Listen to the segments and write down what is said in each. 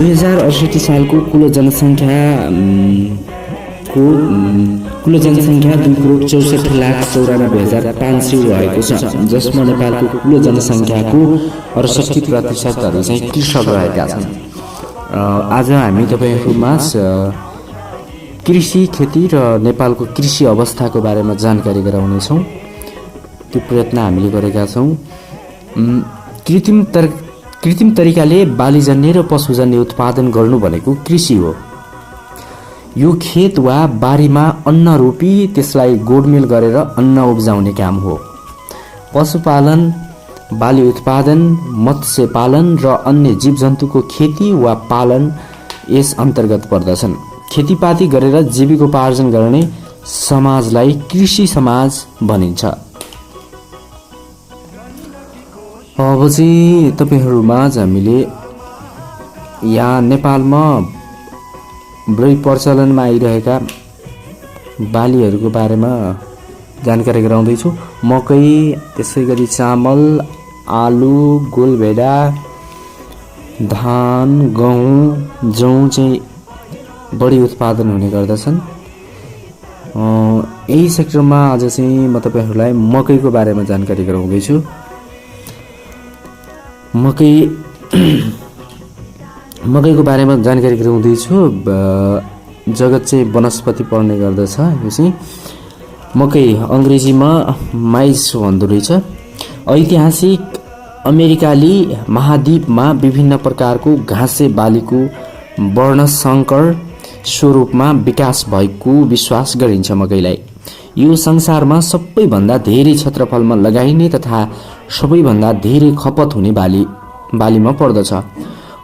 2068 सालको कुल जनसङ्ख्या 2,64,94,500 भएको छ, जसमा नेपालको कुल जनसङ्ख्याको 68% चाहिँ कृषक रहेका छन्। आज हामी तपाईहरुमा कृषि, खेती र नेपालको कृषि अवस्थाको बारेमा जानकारी गराउनेछौँ। त्यो प्रयत्न हामीले गरेका छौँ। कृत्रिम तरिकाले बालीजन्य र पशुजन्य उत्पादन गर्नु भनेको कृषि हो। यो खेत वा बारीमा अन्न रोपी त्यसलाई गोडमेल गरेर अन्न उब्जाउने काम हो। पशुपालन, बाली उत्पादन, मत्स्य पालन र अन्य जीवजन्तुको खेती वा पालन यस अन्तर्गत पर्दछन्। खेतीपाती गरेर जीविकोपार्जन गर्ने समाजलाई कृषि समाज भनिन्छ। अब चाहिँ तपाईहरुमाझ हामीले यहाँ नेपालमा बढी प्रचलनमा आइरहेका बालीहरूको बारेमा जानकारी गराउँदैछु। मकै, त्यसैगरी चामल, आलु, गोलभेडा, धान, गहुँ, जौ चाहिँ बढी उत्पादन हुने गर्दछन्। यही सेक्टरमा आज चाहिँ म तपाईहरुलाई मकैको बारेमा जानकारी गराउँदैछु। मकैको बारेमा जानकारी गराउँदैछु। जगत चाहिँ वनस्पति पर्ने गर्दछ। यो चाहिँ मकै अंग्रेजीमा माइज भन्दो रहेछ। ऐतिहासिक अमेरिकाली महाद्वीपमा विभिन्न प्रकारको घाँसे बालीको वर्णसंकर स्वरूपमा विकास भएको विश्वास गरिन्छ। मकैलाई यो संसारमा सबैभन्दा धेरै क्षेत्रफलमा लगाइने तथा सबैभन्दा धेरै खपत हुने बालीमा पर्दछ।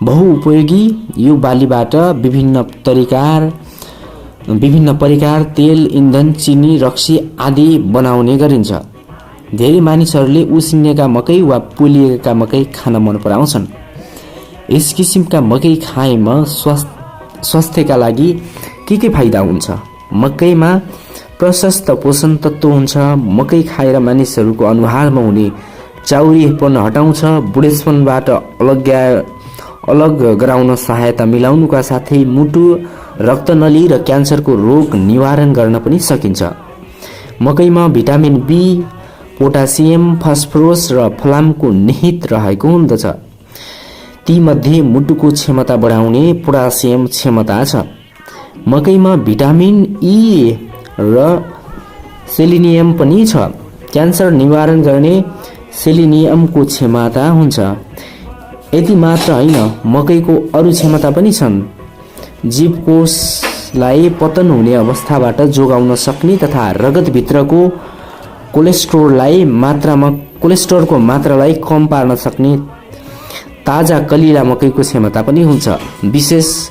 बहुउपयोगी यो बालीबाट विभिन्न परिकार तेल, इन्धन, चिनी, रक्सी आदि बनाउने गरिन्छ। धेरै मानिसहरूले उसिनेका मकै वा पोलिएका मकै खान मन पराउँछन्। यस किसिमका मकै खाएमा स्वास्थ्यका लागि के फाइदा हुन्छ? मकैमा प्रशस्त पोषण तत्व हुन्छ। मकै खाएर मानिसहरूको अनुहारमा हुने चाउरीपन हटाउँछ। बुढेसपनबाट अलग गराउन सहायता मिलाउनुका साथै मुटु, रक्तनली र क्यान्सरको रोग निवारण गर्न पनि सकिन्छ। मकैमा भिटामिन बी, पोटासियम, फस्फोरस र फलामको निहित रहेको हुँदछ। ती मध्ये मुटुको क्षमता बढाउने पोटासियम क्षमता छ। मकैमा भिटामिन ई र सेलिनियम पनि छ। क्यान्सर निवारण गर्ने सेलिनियमको क्षमता हुन्छ। यति मात्र होइन, मकैको अरू क्षमता पनि छन्। जीवकोशलाई पतन हुने अवस्थाबाट जोगाउन सक्ने तथा रगतभित्रको कोलेस्ट्रोलको मात्रालाई कम पार्न सक्ने ताजा कलिला मकैको क्षमता पनि हुन्छ। विशेष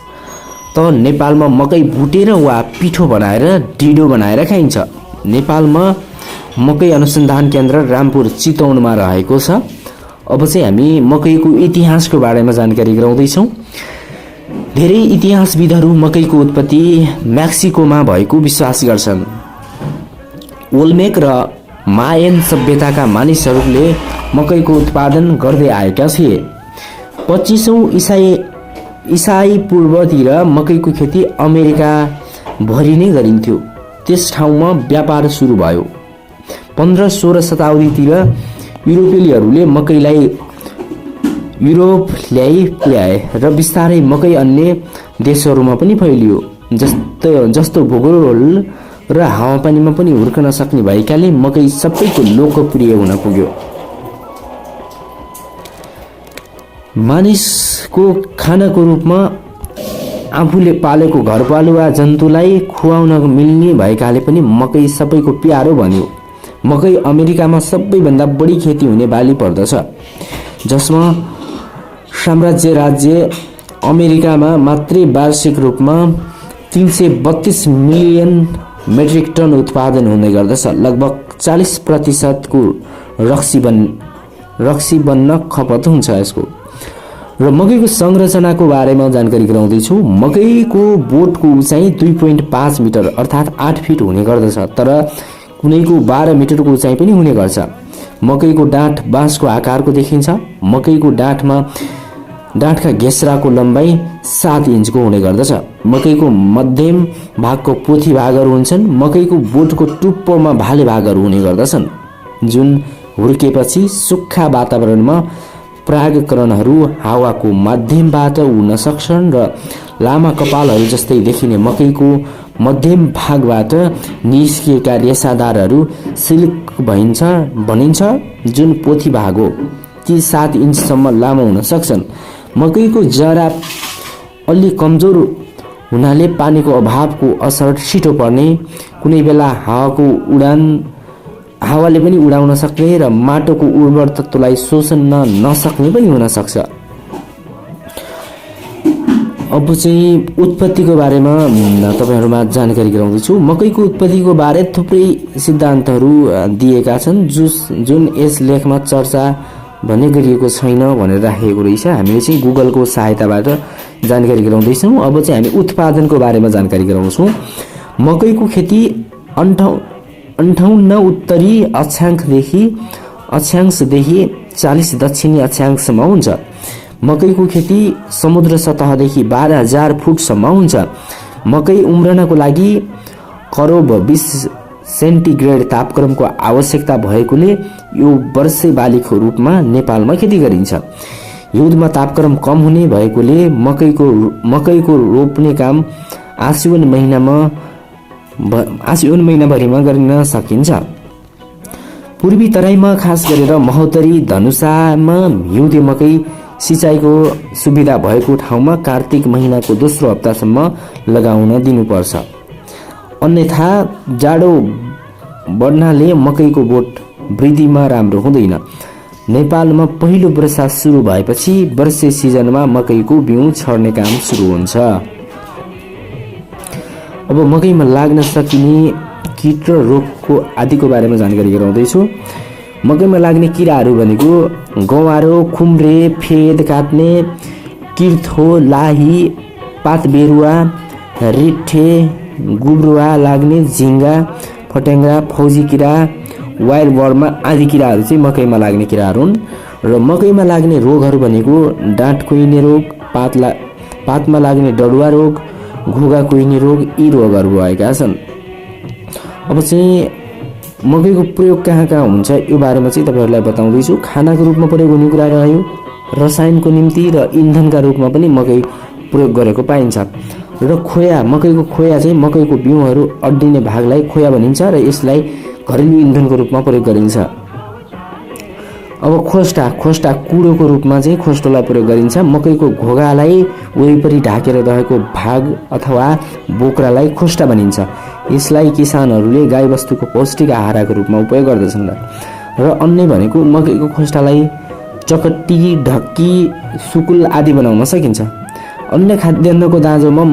त नेपालमा मकै भुटेर वा पिठो बनाएर ढिँडो बनाएर खाइन्छ। नेपालमा मकै अनुसन्धान केन्द्र रामपुर चितवनमा रहेको छ। अब चाहिँ हामी मकैको इतिहासको बारेमा जानकारी गराउँदैछौँ। धेरै इतिहासविदहरू मकैको उत्पत्ति मेक्सिकोमा भएको विश्वास गर्छन्। ओल्मेक र मायन सभ्यताका मानिसहरूले मकैको उत्पादन गर्दै आएका थिए। 25औं ईसाई पूर्वतिर मकैको खेती अमेरिका भरि नै गरिन्थ्यो। त्यस ठाउँमा व्यापार सुरु भयो। 15-16 शताब्दीतिर युरोपेलीहरूले मकैलाई युरोप ल्याए र बिस्तारै मकै अन्य देशहरूमा पनि फैलियो। जस्तो भूगोल र हावापानीमा पनि हुर्कन सक्ने भएकाले मकै सबैको लोकप्रिय हुन पुग्यो। मानिसको खानाको रूपमा आफूले पालेको घरपालुवा जन्तुलाई खुवाउन मिल्ने भएकाले पनि मकै सबैको प्यारो बन्यो। मकै अमेरिकामा सबैभन्दा बढी खेती हुने बाली पर्दछ, जसमा राज्य अमेरिकामा मात्रै वार्षिक रूपमा 332 मिलियन मेट्रिक टन उत्पादन हुने गर्दछ। लगभग 40% को रक्सी बन्न खपत हुन्छ यसको। र मकैको संरचनाको बारेमा जानकारी गराउँदैछु। मकैको बोटको उचाइ 2.5 मिटर अर्थात् 8 फिट हुने गर्दछ, तर कुनैको 12 मिटरको उचाइ पनि हुने गर्छ। मकैको डाँठ बाँसको आकारको देखिन्छ। मकैको डाँठमा डाँठका घेस्राको लम्बाइ 7 इन्चको हुने गर्दछ। मकैको मध्यम भागको पोथी भागहरू हुन्छन्। मकैको बोटको टुप्पोमा भाले भागहरू हुने गर्दछन् जुन हुर्केपछि सुक्खा वातावरणमा परागकणहरू हावाको माध्यमबाट उड्न सक्छन् र लामा कपालहरू जस्तै देखिने मकैको मध्यम भागबाट निस्किएका रेसादारहरू सिल्क भनिन्छ जुन पोथी भाग हो। ती 7 इन्चसम्म लामो हुन सक्छन्। मकैको जरा अलि कमजोर हुनाले पानीको अभावको असर छिटो पर्ने, कुनै बेला हावाले पनि उडाउन सक्ने र माटोको उर्वर तत्त्वलाई शोषण नसक्ने पनि हुन सक्छ। अब चाहिँ उत्पत्तिको बारेमा तपाईहरुमा जानकारी गराउँदैछु। मकैको उत्पत्तिको बारे थुप्रै सिद्धान्तहरू दिएका छन् जुन यस लेखमा चर्चा भने गरिएको छैन भनेर राखिएको रहेछ। हामीले चाहिँ गुगलको सहायताबाट जानकारी गराउँदैछौँ। अब चाहिँ हामी उत्पादनको बारेमा जानकारी गराउँछौँ। मकैको खेती 58 उत्तरी अक्षांशदेखि 40 दक्षिणी अक्षांशमा हुन्छ। मकैको खेती समुद्र सतहदेखि 12,000 फुटसम्म हुन्छ। मकै उम्रनको लागि करोब 20 सेन्टिग्रेड तापक्रमको आवश्यकता भएकोले यो वर्षे बालीको रूपमा नेपालमा खेती गरिन्छ। हिउँदमा तापक्रम कम हुने भएकोले मकैको रोप्ने काम आश्विन महिनाभरिमा गर्न सकिन्छ। पूर्वी तराईमा खास गरेर महोत्तरी धनुषामा हिउँदे मकै सिँचाइको सुविधा भएको ठाउँमा कार्तिक महिनाको दोस्रो हप्तासम्म लगाउन दिनुपर्छ। अन्यथा जाडो बढ्नाले मकैको बोट वृद्धिमा राम्रो हुँदैन। नेपालमा पहिलो वर्षा सुरु भएपछि वर्षे सिजनमा मकैको बिउ छर्ने काम सुरु हुन्छ। अब मकैमा लाग्न सकिने कीट र रोगको आदिको बारेमा जानकारी गराउँदैछु। मकैमा लाग्ने किराहरू भनेको गवारो, खुम्रे, फेद काट्ने, किर्थो, लाही, पात बेरुवा, रिठे, गुब्रुवा लाग्ने, झिङ्गा, फट्याङ्ग्रा, फौजी किरा, वाइल्ड वर्म आदि किराहरू चाहिँ मकैमा लाग्ने किराहरू हुन्। र मकैमा लाग्ने रोगहरू भनेको डाँठ कुहिने रोग, पातमा लाग्ने डडुवा रोग, घोगा कुहिने रोग, यी रोगहरू भएका छन्। अब चाहिँ मकैको प्रयोग कहाँ हुन्छ यो बारेमा चाहिँ तपाईहरुलाई बताउँदैछु। खानाको रूपमा प्रयोग हुने कुरा रह्यो, रसायनको निम्ति र इन्धनका रूपमा पनि मकै प्रयोग गरेको पाइन्छ। र खोया, मकैको खोया चाहिँ मकैको बिउहरू अड्डिने भागलाई खोया भनिन्छ र यसलाई घरेलु इन्धनको रूपमा प्रयोग गरिन्छ। अब खोस्टा कुडोको रूपमा चाहिँ खोस्टोलाई प्रयोग गरिन्छ। मकैको घोगालाई वरिपरि ढाकेर रहेको भाग अथवा बोक्रालाई खोस्टा भनिन्छ। यसलाई किसानहरूले गाईबस्तुको पौष्टिक आहारको रूपमा उपयोग गर्दछन्। र अन्य भनेको मकैको खोस्टालाई चकट्टी, ढक्की, सुकुल आदि बनाउन सकिन्छ। अन्य खाद्यान्नको दाँजोमा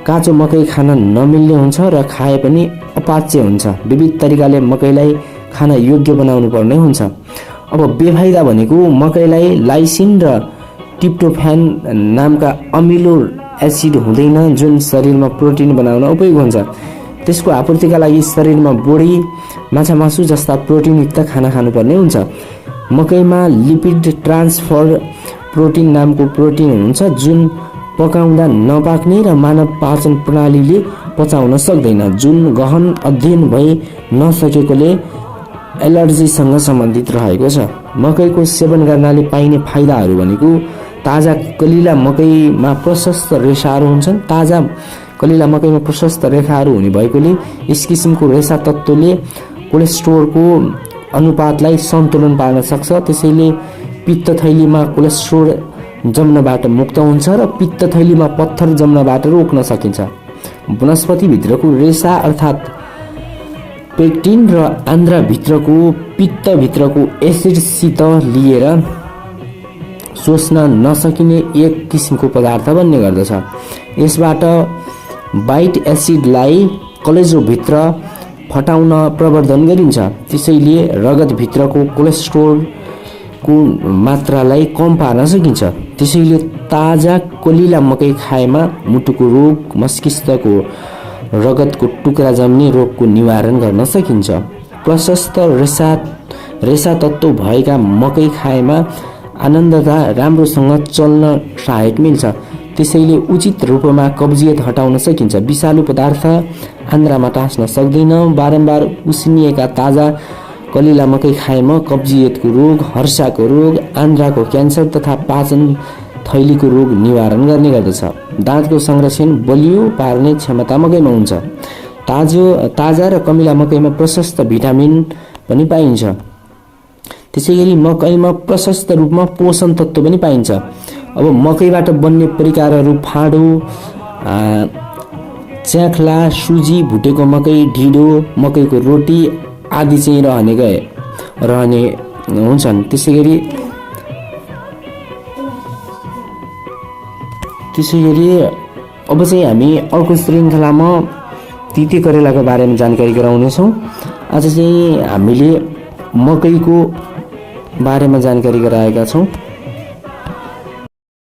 काँचो मकै खान नमिल्ने हुन्छ र खाए पनि अपाच्य हुन्छ। विविध तरिकाले मकैलाई खान योग्य बनाउनु पर्ने हुन्छ। अब बेफाइदा भनेको मकैलाई लाइसिन र ट्रिप्टोफान नामका अमिलो एसिड हुँदैन जुन शरीरमा प्रोटिन बनाउन उपयोग हुन्छ। त्यसको आपूर्तिका लागि शरीरमा बोडी, माछा मासु जस्ता प्रोटिनयुक्त खाना खानुपर्ने हुन्छ। मकैमा लिपिड ट्रान्सफर प्रोटिन नामको प्रोटिन हुन्छ जुन पकाउँदा नपाक्ने र मानव पाचन प्रणालीले पचाउन सक्दैन, जुन गहन अध्ययन भइ नसकेकोले एलर्जीसँग सम्बन्धित रहेको छ। मकैको सेवन गर्नाले पाइने फाइदाहरू भनेको ताजा कलिला मकैमा प्रशस्त रेसाहरू हुन्छन्। ताजा कलिला मकैमा प्रशस्त रेखाहरू हुने भएकोले यस किसिमको रेसा तत्त्वले कोलेस्ट्रोलको अनुपातलाई सन्तुलन पार्न सक्छ। त्यसैले पित्त थैलीमा कोलेस्ट्रोल जम्नबाट मुक्त हुन्छ र पित्त थैलीमा पत्थर जम्नबाट रोक्न सकिन्छ। वनस्पतिभित्रको रेसा अर्थात् पेक्टिन र आन्द्राभित्रको पित्तभित्रको एसिडसित लिएर सोच्न नसकिने एक किसिमको पदार्थ बन्ने गर्दछ। यसबाट बाइट एसिडलाई कलेजोभित्र फटाउन प्रवर्धन गरिन्छ। त्यसैले रगतभित्रको कोलेस्ट्रोलको मात्रालाई कम पार्न सकिन्छ। त्यसैले ताजा कलिला मकै खाएमा मुटुको रोग, मस्तिष्कको रगतको टुक्रा जम्ने रोगको निवारण गर्न सकिन्छ। प्रशस्त रेसा तत्त्व भएका मकै खाएमा आनन्दता राम्रोसँग चल्न सहायक मिल्छ। त्यसैले उचित रूपमा कब्जियत हटाउन सकिन्छ। विषालु पदार्थ आन्द्रामा टाँस्न सक्दैन। बारम्बार उसिनिएका ताजा कलिला मकै खाएमा कब्जियतको रोग, हर्षाको रोग, आन्द्राको क्यान्सर तथा पाचन थैलीको रोग निवारण गर्ने गर्दछ। दाँतको संरक्षण बलियो पार्ने क्षमता मकैमा हुन्छ। ताजा र कमिला मकैमा प्रशस्त भिटामिन पनि पाइन्छ। त्यसैगरी मकैमा प्रशस्त रूपमा पोषण तत्त्व पनि पाइन्छ। अब मकैबाट बन्ने परिकारहरू फाडो, च्याख्ला, सुजी, भुटेको मकै, ढिडो, मकैको रोटी आदि चाहिँ रहने हुन्छन्। त्यसैगरी अब चाहिँ हामी अर्को श्रृङ्खलामा तिते करेलाको बारेमा जानकारी गराउनेछौँ। आज चाहिँ हामीले मकैको बारेमा जानकारी गराएका छौँ।